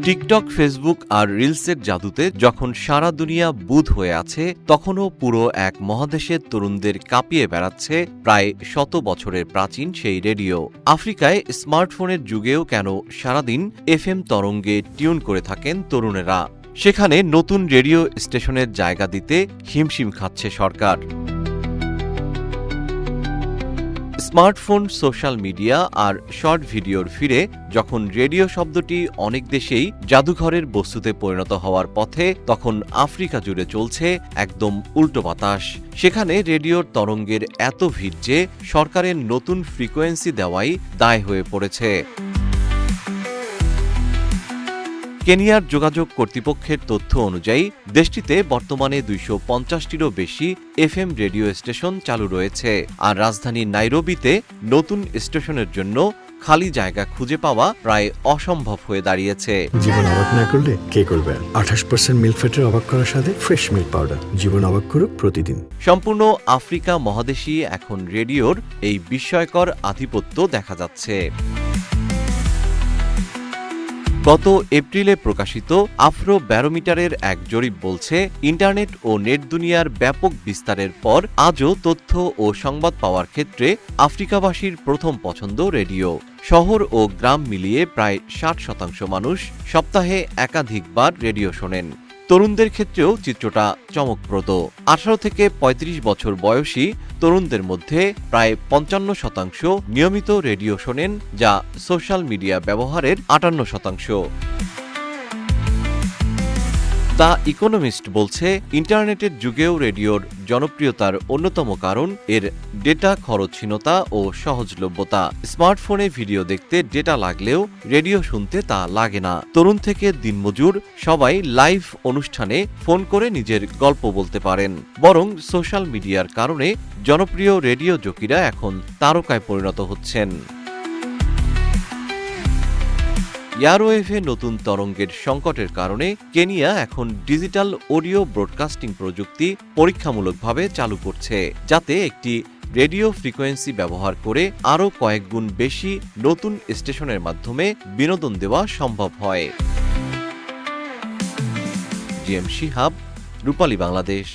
TikTok, Facebook আর রিলসের জাদুতে যখন সারা দুনিয়া বুঁদ হয়ে আছে, তখনও পুরো এক মহাদেশের তরুণদের কাঁপিয়ে বেড়াচ্ছে প্রায় ১০০ বছরের প্রাচীন সেই রেডিও। আফ্রিকায় স্মার্টফোনের যুগেও কেন সারাদিন এফএম তরঙ্গে টিউন করে থাকেন তরুণেরা? সেখানে নতুন রেডিও স্টেশনের জায়গা দিতে হিমশিম খাচ্ছে সরকার। স্মার্টফোন, সোশ্যাল মিডিয়া আর শর্ট ভিডিওর ফিরে যখন রেডিও শব্দটি অনেক দেশেই জাদুঘরের বস্তুতে পরিণত হওয়ার পথে, তখন আফ্রিকা জুড়ে চলছে একদম উল্টো বাতাস। সেখানে রেডিওর তরঙ্গের এত ভিড় যে সরকারের নতুন ফ্রিকোয়েন্সি দেওয়াই দায় হয়ে পড়েছে। কেনিয়ার যোগাযোগ কর্তৃপক্ষের তথ্য অনুযায়ী দেশটিতে বর্তমানে ২৫০টিরও বেশি এফএম রেডিও স্টেশন চালু রয়েছে, আর রাজধানী নাইরোবিতে নতুন স্টেশনের জন্য খালি জায়গা খুঁজে পাওয়া প্রায় অসম্ভব হয়ে দাঁড়িয়েছে। জীবন অবাক না করলে কে করবে? ২৮% মিল্ক ফ্যাটের অবাক করার সাথে ফ্রেশ মিল্ক পাউডার। জীবন অবাক করুক প্রতিদিন। সম্পূর্ণ আফ্রিকা মহাদেশই এখন রেডিওর এই বিস্ময়কর আধিপত্য দেখা যাচ্ছে। গত এপ্রিলে প্রকাশিত আফ্রো ব্যারোমিটারের এক জরিপ বলছে, ইন্টারনেট ও নেট দুনিয়ার ব্যাপক বিস্তারের পর আজও তথ্য ও সংবাদ পাওয়ার ক্ষেত্রে আফ্রিকাবাসীর প্রথম পছন্দ রেডিও। শহর ও গ্রাম মিলিয়ে প্রায় ৬০% মানুষ সপ্তাহে একাধিকবার রেডিও শোনেন। তরুণদের ক্ষেত্রেও চিত্রটা চমকপ্রদ। ১৮ থেকে ৩৫ বছর বয়সী তরুণদের মধ্যে প্রায় ৫৫% নিয়মিত রেডিও শোনেন, যা সোশ্যাল মিডিয়া ব্যবহারের ৫৮%। দ্য ইকোনমিস্ট বলছে, ইন্টারনেটের যুগেও রেডিওর জনপ্রিয়তার অন্যতম কারণ এর ডেটা খরচহীনতা ও সহজলভ্যতা। স্মার্টফোনে ভিডিও দেখতে ডেটা লাগলেও রেডিও শুনতে তা লাগে না। তরুণ থেকে দিনমজুর সবাই লাইভ অনুষ্ঠানে ফোন করে নিজের গল্প বলতে পারেন। বরং সোশ্যাল মিডিয়ার কারণে জনপ্রিয় রেডিও জকিরা এখন তারকায় পরিণত হচ্ছেন। এয়ারওয়েভে নতুন তরঙ্গের সংকটের কারণে কেনিয়া এখন ডিজিটাল অডিও ব্রডকাস্টিং প্রযুক্তি পরীক্ষামূলকভাবে চালু করছে, যাতে একটি রেডিও ফ্রিকোয়েন্সি ব্যবহার করে আরও কয়েক গুণ বেশি নতুন স্টেশনের মাধ্যমে বিনোদন দেওয়া সম্ভব হয়। জিএম শিহাব, রূপালী বাংলাদেশ।